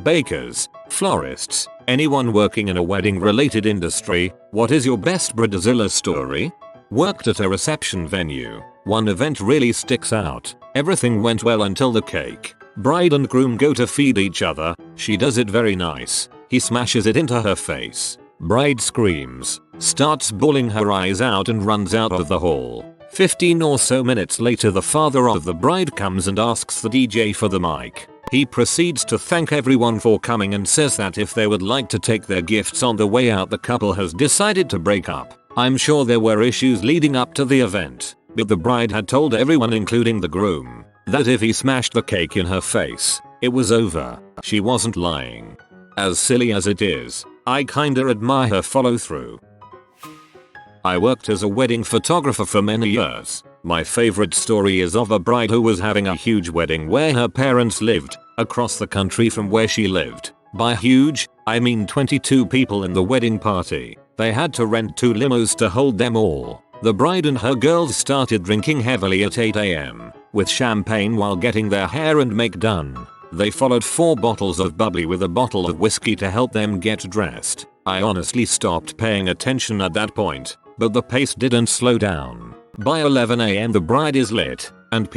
bakers, florists, anyone working in a wedding related industry, what is your best Bridezilla story? Worked at a reception venue. One event really sticks out. Everything went well until the cake. Bride and groom go to feed each other. She does it very nice. He smashes it into her face. Bride screams, starts bawling her eyes out and runs out of the hall. 15 or so minutes later the father of the bride comes and asks the DJ for the mic. He proceeds to thank everyone for coming and says that if they would like to take their gifts on the way out the couple has decided to break up. I'm sure there were issues leading up to the event, but the bride had told everyone including the groom that if he smashed the cake in her face, it was over. She wasn't lying. As silly as it is, I kinda admire her follow through. I worked as a wedding photographer for many years. My favorite story is of a bride who was having a huge wedding where her parents lived, across the country from where she lived. By huge, I mean 22 people in the wedding party. They had to rent 2 limos to hold them all. The bride and her girls started drinking heavily at 8 AM, with champagne while getting their hair and make done. They followed 4 bottles of bubbly with a bottle of whiskey to help them get dressed. I honestly stopped paying attention at that point, but the pace didn't slow down. By 11 AM the bride is lit and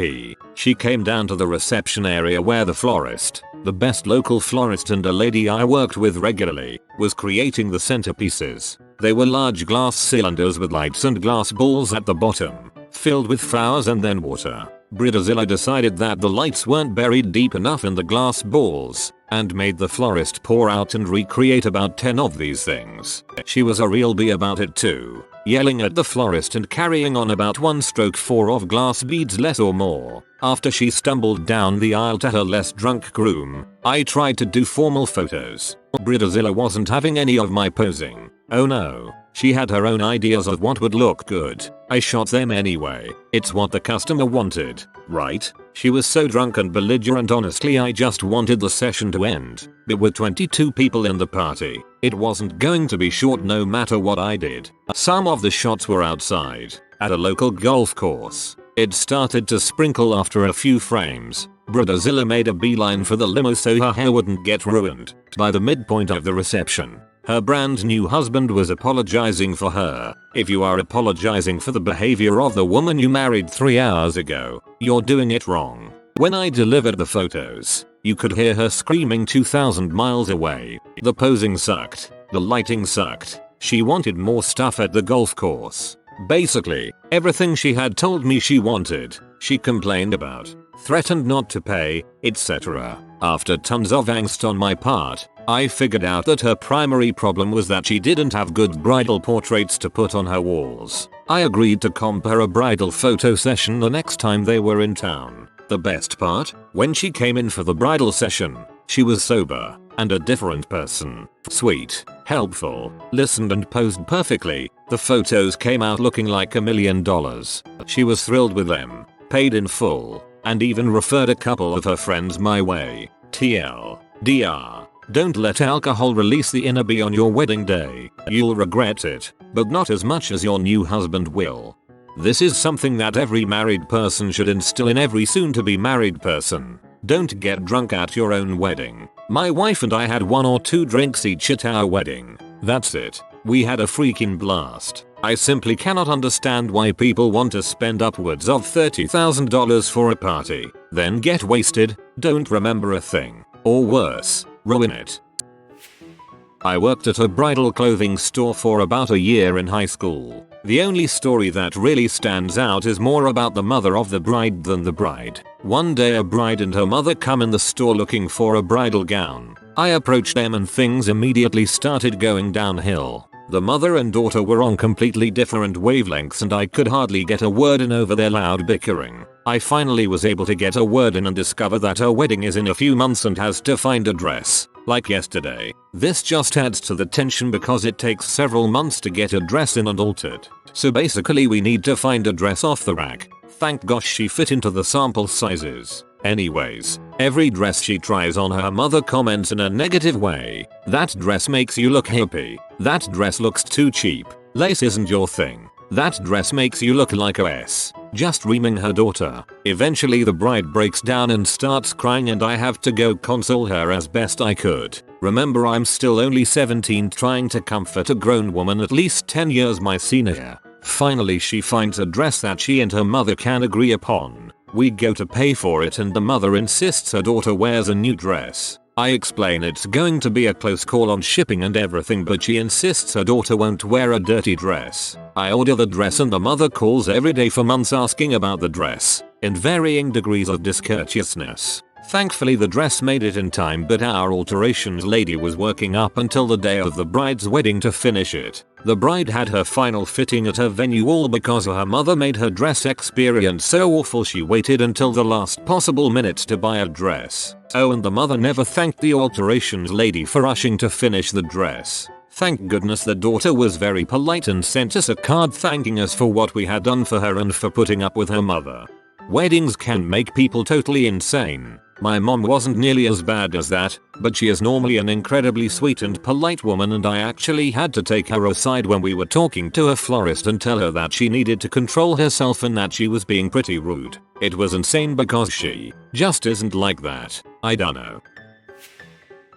she came down to the reception area where the florist, the best local florist and a lady I worked with regularly, was creating the centerpieces. They were large glass cylinders with lights and glass balls at the bottom, filled with flowers and then water. Bridezilla decided that the lights weren't buried deep enough in the glass balls, and made the florist pour out and recreate about 10 of these things. She was a real bee about it too, yelling at the florist and carrying on about 1/4 of glass beads less or more. After she stumbled down the aisle to her less drunk groom, I tried to do formal photos. Bridezilla wasn't having any of my posing. Oh no, she had her own ideas of what would look good. I shot them anyway. It's what the customer wanted, right? She was so drunk and belligerent, honestly I just wanted the session to end. There were 22 people in the party. It wasn't going to be short no matter what I did. Some of the shots were outside, at a local golf course. It started to sprinkle after a few frames. Bridezilla made a beeline for the limo so her hair wouldn't get ruined. By the midpoint of the reception, her brand new husband was apologizing for her. If you are apologizing for the behavior of the woman you married 3 hours ago, you're doing it wrong. When I delivered the photos, you could hear her screaming 2,000 miles away. The posing sucked. The lighting sucked. She wanted more stuff at the golf course. Basically, everything she had told me she wanted, she complained about, threatened not to pay, etc. After tons of angst on my part, I figured out that her primary problem was that she didn't have good bridal portraits to put on her walls. I agreed to comp her a bridal photo session the next time they were in town. The best part? When she came in for the bridal session, she was sober and a different person. Sweet, helpful, listened and posed perfectly. The photos came out looking like $1 million. She was thrilled with them, paid in full, and even referred a couple of her friends my way. TLDR. Don't let alcohol release the inner bee on your wedding day. You'll regret it, but not as much as your new husband will. This is something that every married person should instill in every soon-to-be married person. Don't get drunk at your own wedding. My wife and I had 1 or 2 drinks each at our wedding. That's it. We had a freaking blast. I simply cannot understand why people want to spend upwards of $30,000 for a party, then get wasted, don't remember a thing, or worse, ruin it. I worked at a bridal clothing store for about a year in high school. The only story that really stands out is more about the mother of the bride than the bride. One day a bride and her mother come in the store looking for a bridal gown. I approached them and things immediately started going downhill. The mother and daughter were on completely different wavelengths and I could hardly get a word in over their loud bickering. I finally was able to get a word in and discover that her wedding is in a few months and has to find a dress, like yesterday. This just adds to the tension because it takes several months to get a dress in and altered. So basically we need to find a dress off the rack. Thank gosh she fit into the sample sizes. Anyways, every dress she tries on her mother comments in a negative way. That dress makes you look hippie. That dress looks too cheap. Lace isn't your thing. That dress makes you look like a S. just reaming her daughter. Eventually the bride breaks down and starts crying and I have to go console her as best I could. Remember, I'm still only 17 trying to comfort a grown woman at least 10 years my senior. Finally she finds a dress that she and her mother can agree upon. We go to pay for it and the mother insists her daughter wears a new dress. I explain it's going to be a close call on shipping and everything, but she insists her daughter won't wear a dirty dress. I order the dress and the mother calls every day for months asking about the dress, in varying degrees of discourteousness. Thankfully the dress made it in time, but our alterations lady was working up until the day of the bride's wedding to finish it. The bride had her final fitting at her venue all because her mother made her dress experience so awful she waited until the last possible minute to buy a dress. Oh, and the mother never thanked the alterations lady for rushing to finish the dress. Thank goodness the daughter was very polite and sent us a card thanking us for what we had done for her and for putting up with her mother. Weddings can make people totally insane. My mom wasn't nearly as bad as that, but she is normally an incredibly sweet and polite woman, and I actually had to take her aside when we were talking to a florist and tell her that she needed to control herself and that she was being pretty rude. It was insane because she just isn't like that. I dunno.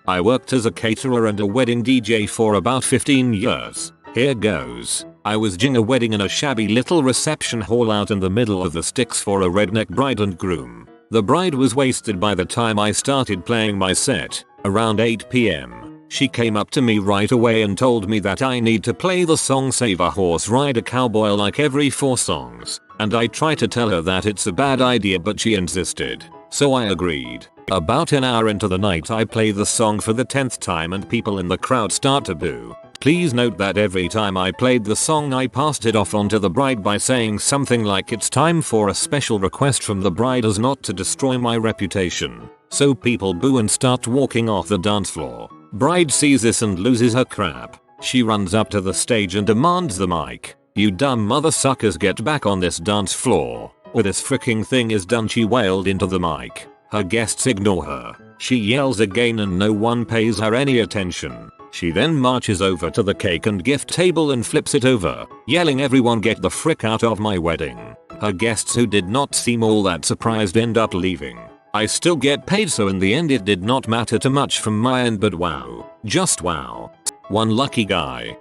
I worked as a caterer and a wedding DJ for about 15 years. Here goes. I was doing a wedding in a shabby little reception hall out in the middle of the sticks for a redneck bride and groom. The bride was wasted by the time I started playing my set, around 8 PM. She came up to me right away and told me that I need to play the song Save a Horse Ride a Cowboy like every 4 songs, and I tried to tell her that it's a bad idea but she insisted, so I agreed. About an hour into the night I play the song for the 10th time and people in the crowd start to boo. Please note that every time I played the song I passed it off onto the bride by saying something like it's time for a special request from the bride as not to destroy my reputation. So people boo and start walking off the dance floor. Bride sees this and loses her crap. She runs up to the stage and demands the mic. You dumb mother suckers, get back on this dance floor or this freaking thing is done, she wailed into the mic. Her guests ignore her. She yells again and no one pays her any attention. She then marches over to the cake and gift table and flips it over, yelling, everyone get the frick out of my wedding. Her guests, who did not seem all that surprised, end up leaving. I still get paid, so in the end it did not matter too much from my end, but wow. Just wow. One lucky guy.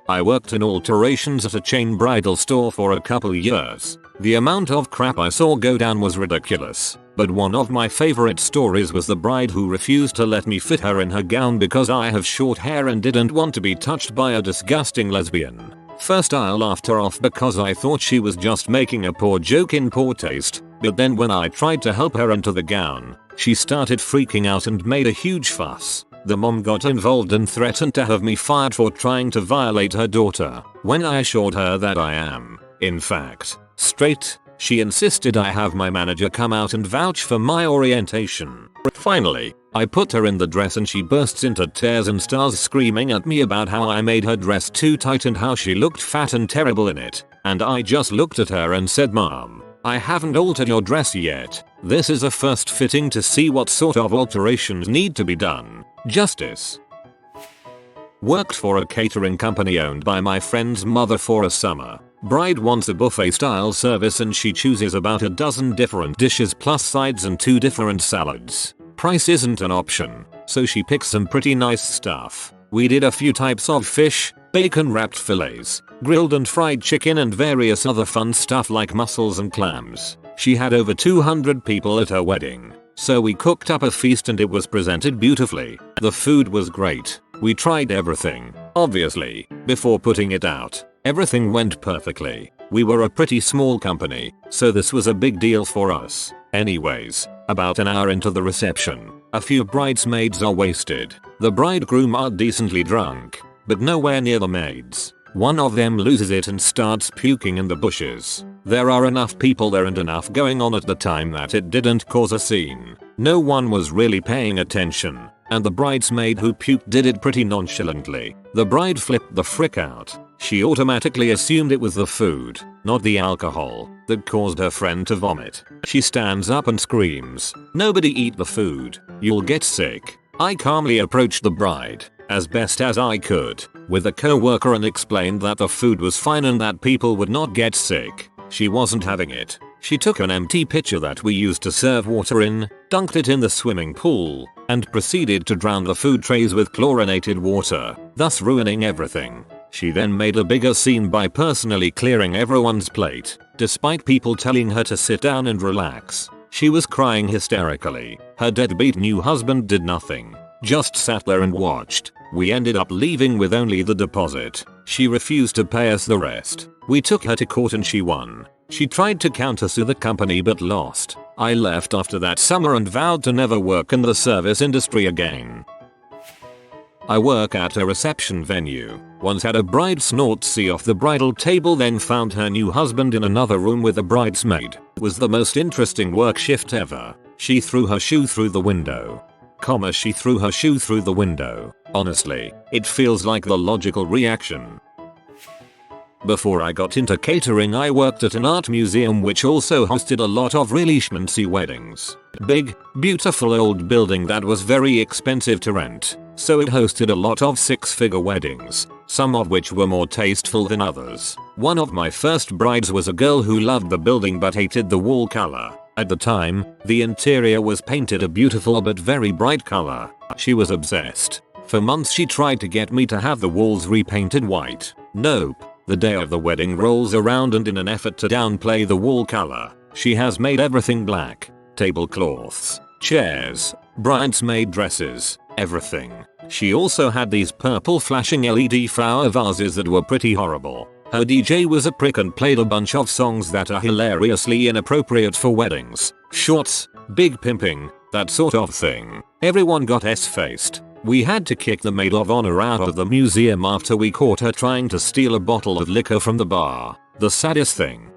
I worked in alterations at a chain bridal store for a couple years. The amount of crap I saw go down was ridiculous, but one of my favorite stories was the bride who refused to let me fit her in her gown because I have short hair and didn't want to be touched by a disgusting lesbian. First I laughed her off because I thought she was just making a poor joke in poor taste, but then when I tried to help her into the gown, she started freaking out and made a huge fuss. The mom got involved and threatened to have me fired for trying to violate her daughter. When I assured her that I am, in fact, straight, she insisted I have my manager come out and vouch for my orientation. Finally, I put her in the dress and she bursts into tears and starts screaming at me about how I made her dress too tight and how she looked fat and terrible in it. And I just looked at her and said, Mom, I haven't altered your dress yet. This is a first fitting to see what sort of alterations need to be done. Justice. Worked for a catering company owned by my friend's mother for a summer. Bride wants a buffet style service and she chooses about a dozen different dishes plus sides and 2 different salads. Price isn't an option, so she picks some pretty nice stuff. We did a few types of fish, bacon wrapped fillets, grilled and fried chicken and various other fun stuff like mussels and clams. She had over 200 people at her wedding, so we cooked up a feast and it was presented beautifully. The food was great. We tried everything, obviously, before putting it out. Everything went perfectly. We were a pretty small company, so this was a big deal for us. Anyways, about an hour into the reception, a few bridesmaids are wasted. The bridegroom are decently drunk, but nowhere near the maids. One of them loses it and starts puking in the bushes. There are enough people there and enough going on at the time that it didn't cause a scene. No one was really paying attention, and the bridesmaid who puked did it pretty nonchalantly. The bride flipped the frick out. She automatically assumed it was the food, not the alcohol, that caused her friend to vomit. She stands up and screams, "Nobody eat the food, you'll get sick." I calmly approached the bride, as best as I could, with a co-worker and explained that the food was fine and that people would not get sick. She wasn't having it. She took an empty pitcher that we used to serve water in, dunked it in the swimming pool, and proceeded to drown the food trays with chlorinated water, thus ruining everything. She then made a bigger scene by personally clearing everyone's plate, despite people telling her to sit down and relax. She was crying hysterically. Her deadbeat new husband did nothing, just sat there and watched. We ended up leaving with only the deposit. She refused to pay us the rest. We took her to court and she won. She tried to countersue the company but lost. I left after that summer and vowed to never work in the service industry again. I work at a reception venue. Once had a bride snort see off the bridal table, then found her new husband in another room with a bridesmaid. It was the most interesting work shift ever. She threw her shoe through the window. She threw her shoe through the window. Honestly, it feels like the logical reaction. Before I got into catering, I worked at an art museum which also hosted a lot of really schmancy weddings. Big, beautiful old building that was very expensive to rent, so it hosted a lot of six-figure weddings, some of which were more tasteful than others. One of my first brides was a girl who loved the building but hated the wall color. At the time, the interior was painted a beautiful but very bright color. She was obsessed. For months she tried to get me to have the walls repainted white. Nope. The day of the wedding rolls around and in an effort to downplay the wall color, she has made everything black. Tablecloths, chairs, bridesmaid dresses, everything. She also had these purple flashing LED flower vases that were pretty horrible. Her DJ was a prick and played a bunch of songs that are hilariously inappropriate for weddings. Shorts, big pimping, that sort of thing. Everyone got S-faced. We had to kick the maid of honor out of the museum after we caught her trying to steal a bottle of liquor from the bar. The saddest thing,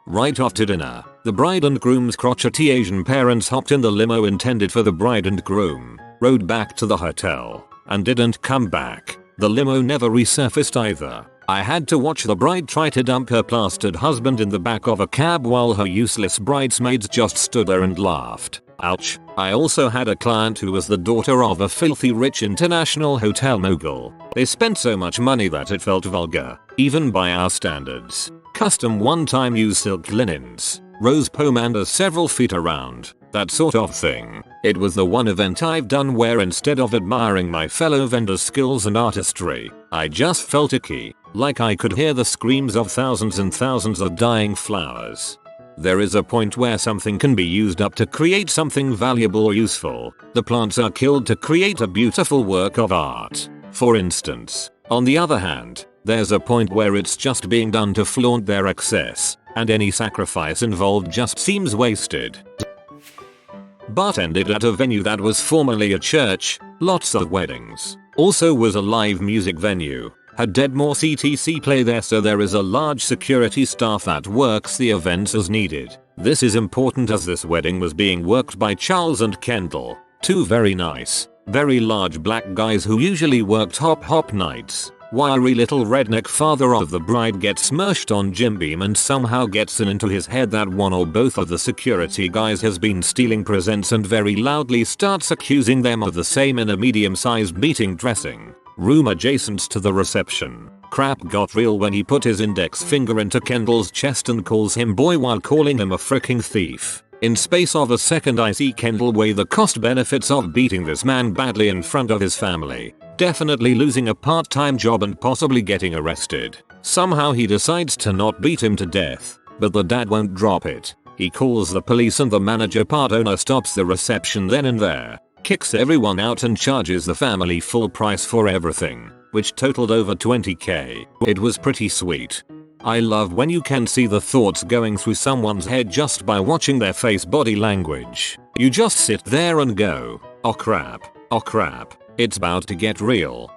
right off to dinner. The bride and groom's crotchety Asian parents hopped in the limo intended for the bride and groom, rode back to the hotel, and didn't come back. The limo never resurfaced either. I had to watch the bride try to dump her plastered husband in the back of a cab while her useless bridesmaids just stood there and laughed. Ouch. I also had a client who was the daughter of a filthy rich international hotel mogul. They spent so much money that it felt vulgar, even by our standards. Custom one-time use silk linens, rose pomanders several feet around, that sort of thing. It was the one event I've done where instead of admiring my fellow vendors' skills and artistry, I just felt icky, like I could hear the screams of thousands and thousands of dying flowers. There is a point where something can be used up to create something valuable or useful. The plants are killed to create a beautiful work of art, for instance. On the other hand, there's a point where it's just being done to flaunt their excess, and any sacrifice involved just seems wasted. Bartended at a venue that was formerly a church, lots of weddings. Also was a live music venue. Had Deadmore CTC play there, so there is a large security staff that works the events as needed. This is important as this wedding was being worked by Charles and Kendall, two very nice, very large black guys who usually worked hop nights. Wiry little redneck father of the bride gets smirched on Jim Beam and somehow gets it into his head that one or both of the security guys has been stealing presents and very loudly starts accusing them of the same in a medium-sized meeting dressing room adjacent to the reception. Crap got real when he put his index finger into Kendall's chest and calls him boy while calling him a freaking thief. In space of a second I see Kendall weigh the cost benefits of beating this man badly in front of his family, definitely losing a part-time job and possibly getting arrested. Somehow he decides to not beat him to death, but the dad won't drop it. He calls the police and the manager part owner stops the reception then and there, kicks everyone out and charges the family full price for everything, which totaled over $20,000. It was pretty sweet. I love when you can see the thoughts going through someone's head just by watching their face body language. You just sit there and go, oh crap, it's about to get real.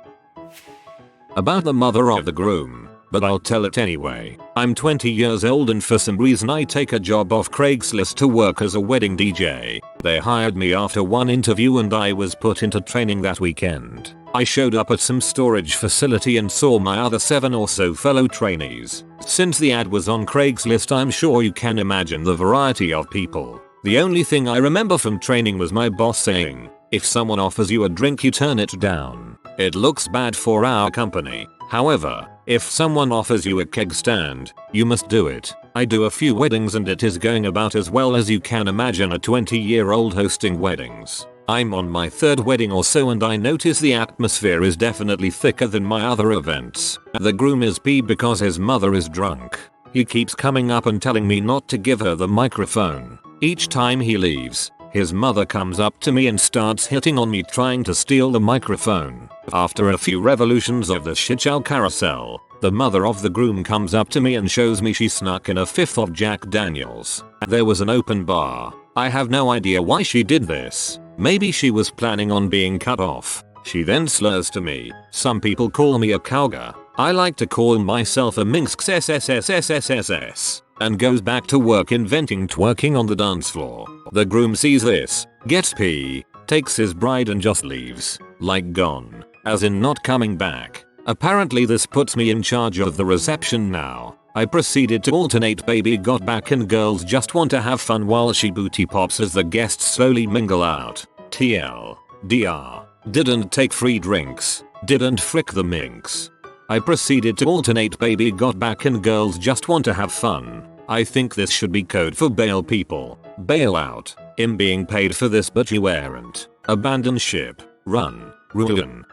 About the mother of the groom, but I'll tell it anyway. I'm 20 years old and for some reason I take a job off Craigslist to work as a wedding DJ. They hired me after one interview and I was put into training that weekend. I showed up at some storage facility and saw my other 7 or so fellow trainees. Since the ad was on Craigslist, I'm sure you can imagine the variety of people. The only thing I remember from training was my boss saying, if someone offers you a drink you turn it down. It looks bad for our company. However, if someone offers you a keg stand, you must do it. I do a few weddings and it is going about as well as you can imagine a 20-year-old hosting weddings. I'm on my third wedding or so and I notice the atmosphere is definitely thicker than my other events. The groom is peeved because his mother is drunk. He keeps coming up and telling me not to give her the microphone. Each time he leaves, his mother comes up to me and starts hitting on me trying to steal the microphone. After a few revolutions of the shit-show carousel, the mother of the groom comes up to me and shows me she snuck in a fifth of Jack Daniels. There was an open bar. I have no idea why she did this. Maybe she was planning on being cut off. She then slurs to me. Some people call me a cowgirl. I like to call myself a minx SSSSSSS. And goes back to work inventing twerking on the dance floor. The groom sees this, gets pee, takes his bride and just leaves. Like gone. As in not coming back. Apparently this puts me in charge of the reception now. I proceeded to alternate baby got back and girls just want to have fun while she booty pops as the guests slowly mingle out. TL. DR. Didn't take free drinks. Didn't frick the minx. I proceeded to alternate baby got back and girls just want to have fun. I think this should be code for bail people. Bail out. I'm being paid for this but you weren't. Abandon ship. Run. Ruin.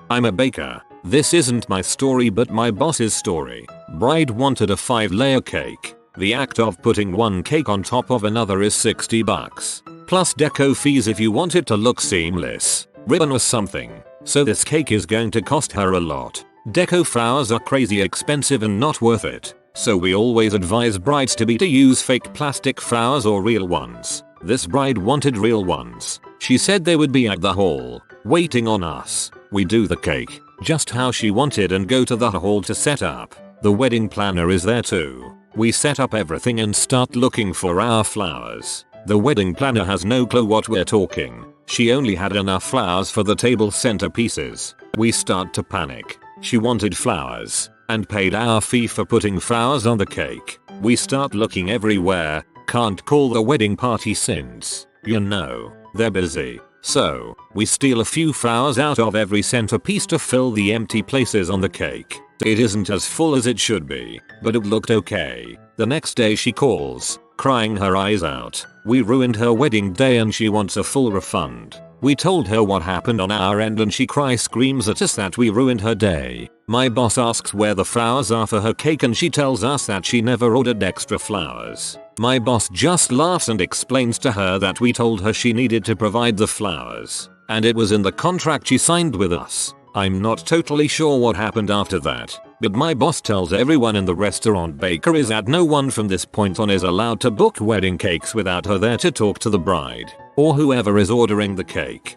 I'm a baker. This isn't my story but my boss's story. Bride wanted a 5-layer cake. The act of putting one cake on top of another is $60. Plus deco fees if you want it to look seamless. Ribbon or something. So this cake is going to cost her a lot. Deco flowers are crazy expensive and not worth it. So we always advise brides to use fake plastic flowers or real ones. This bride wanted real ones. She said they would be at the hall, waiting on us. We do the cake, just how she wanted and go to the hall to set up. The wedding planner is there too. We set up everything and start looking for our flowers. The wedding planner has no clue what we're talking. She only had enough flowers for the table centerpieces. We start to panic. She wanted flowers and paid our fee for putting flowers on the cake. We start looking everywhere. Can't call the wedding party since, you know, they're busy. So, we steal a few flowers out of every centerpiece to fill the empty places on the cake. It isn't as full as it should be, but it looked okay. The next day she calls, crying her eyes out. We ruined her wedding day and she wants a full refund. We told her what happened on our end and she screams at us that we ruined her day. My boss asks where the flowers are for her cake and she tells us that she never ordered extra flowers. My boss just laughs and explains to her that we told her she needed to provide the flowers, and it was in the contract she signed with us. I'm not totally sure what happened after that, but my boss tells everyone in the restaurant bakery that no one from this point on is allowed to book wedding cakes without her there to talk to the bride, or whoever is ordering the cake.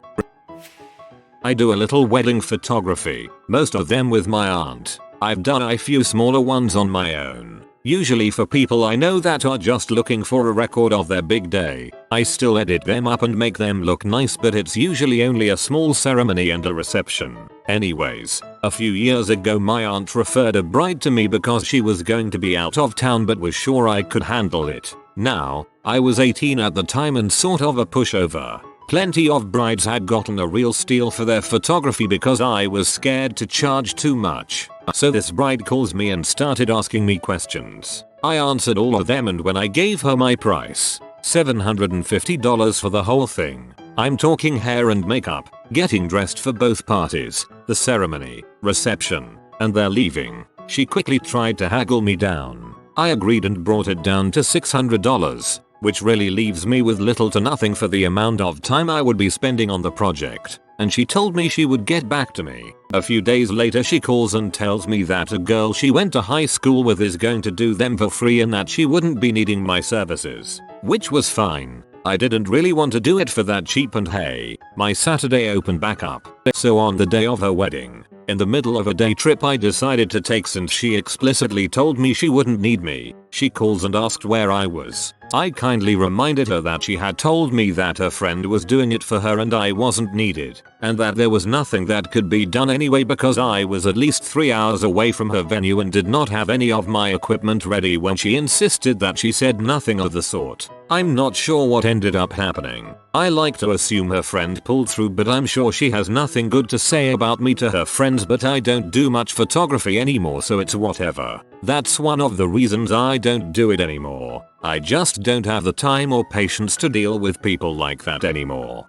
I do a little wedding photography, most of them with my aunt. I've done a few smaller ones on my own. Usually for people I know that are just looking for a record of their big day. I still edit them up and make them look nice but it's usually only a small ceremony and a reception. Anyways, a few years ago my aunt referred a bride to me because she was going to be out of town but was sure I could handle it. Now, I was 18 at the time and sort of a pushover. Plenty of brides had gotten a real steal for their photography because I was scared to charge too much. So this bride calls me and started asking me questions. I answered all of them and when I gave her my price, $750 for the whole thing. I'm talking hair and makeup, getting dressed for both parties, the ceremony, reception, and they're leaving. She quickly tried to haggle me down. I agreed and brought it down to $600. Which really leaves me with little to nothing for the amount of time I would be spending on the project, and she told me she would get back to me. A few days later she calls and tells me that a girl she went to high school with is going to do them for free and that she wouldn't be needing my services. Which was fine. I didn't really want to do it for that cheap and hey, my Saturday opened back up. So on the day of her wedding, in the middle of a day trip I decided to take since she explicitly told me she wouldn't need me. She calls and asked where I was. I kindly reminded her that she had told me that her friend was doing it for her and I wasn't needed, and that there was nothing that could be done anyway because I was at least 3 hours away from her venue and did not have any of my equipment ready when she insisted that she said nothing of the sort. I'm not sure what ended up happening. I like to assume her friend pulled through but I'm sure she has nothing good to say about me to her friends but I don't do much photography anymore so it's whatever. That's one of the reasons I don't do it anymore. I just don't have the time or patience to deal with people like that anymore.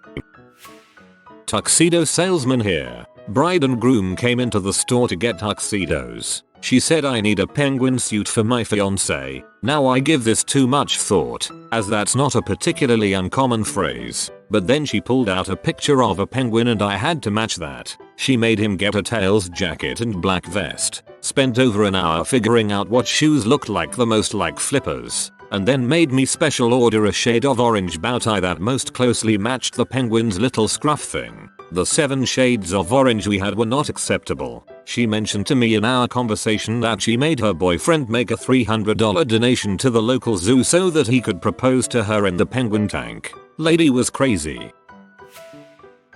Tuxedo salesman here. Bride and groom came into the store to get tuxedos. She said I need a penguin suit for my fiance. Now I give this too much thought, as that's not a particularly uncommon phrase. But then she pulled out a picture of a penguin and I had to match that. She made him get a tails jacket and black vest. Spent over an hour figuring out what shoes looked like the most like flippers. And then made me special order a shade of orange bow tie that most closely matched the penguin's little scruff thing. The 7 shades of orange we had were not acceptable. She mentioned to me in our conversation that she made her boyfriend make a $300 donation to the local zoo so that he could propose to her in the penguin tank. Lady was crazy.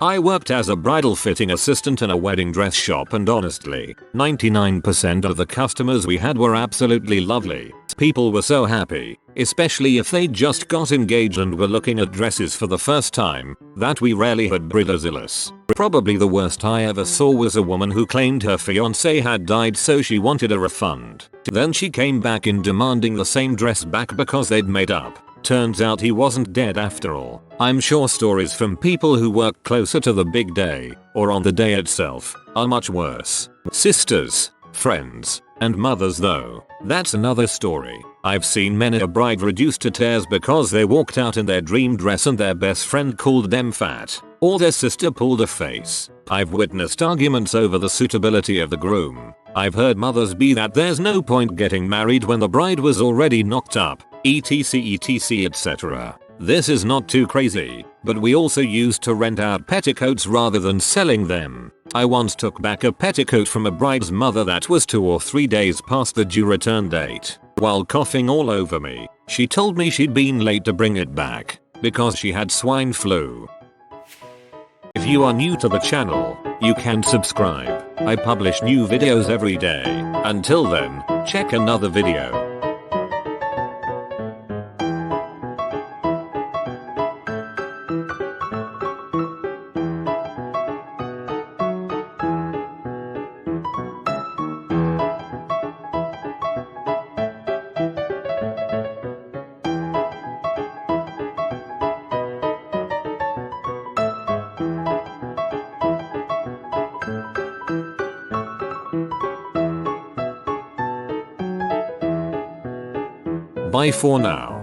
I worked as a bridal fitting assistant in a wedding dress shop and honestly, 99% of the customers we had were absolutely lovely. People were so happy, especially if they just got engaged and were looking at dresses for the first time, that we rarely had Bridezillas. Probably the worst I ever saw was a woman who claimed her fiancé had died so she wanted a refund. Then she came back in demanding the same dress back because they'd made up. Turns out he wasn't dead after all. I'm sure stories from people who work closer to the big day, or on the day itself, are much worse. Sisters, friends, and mothers though, that's another story. I've seen many a bride reduced to tears because they walked out in their dream dress and their best friend called them fat, or their sister pulled a face. I've witnessed arguments over the suitability of the groom. I've heard mothers be that there's no point getting married when the bride was already knocked up, etc etc. This is not too crazy, but we also used to rent out petticoats rather than selling them. I once took back a petticoat from a bride's mother that was 2 or 3 days past the due return date. While coughing all over me, she told me she'd been late to bring it back because she had swine flu. If you are new to the channel, you can subscribe. I publish new videos every day. Until then, check another video. Bye for now.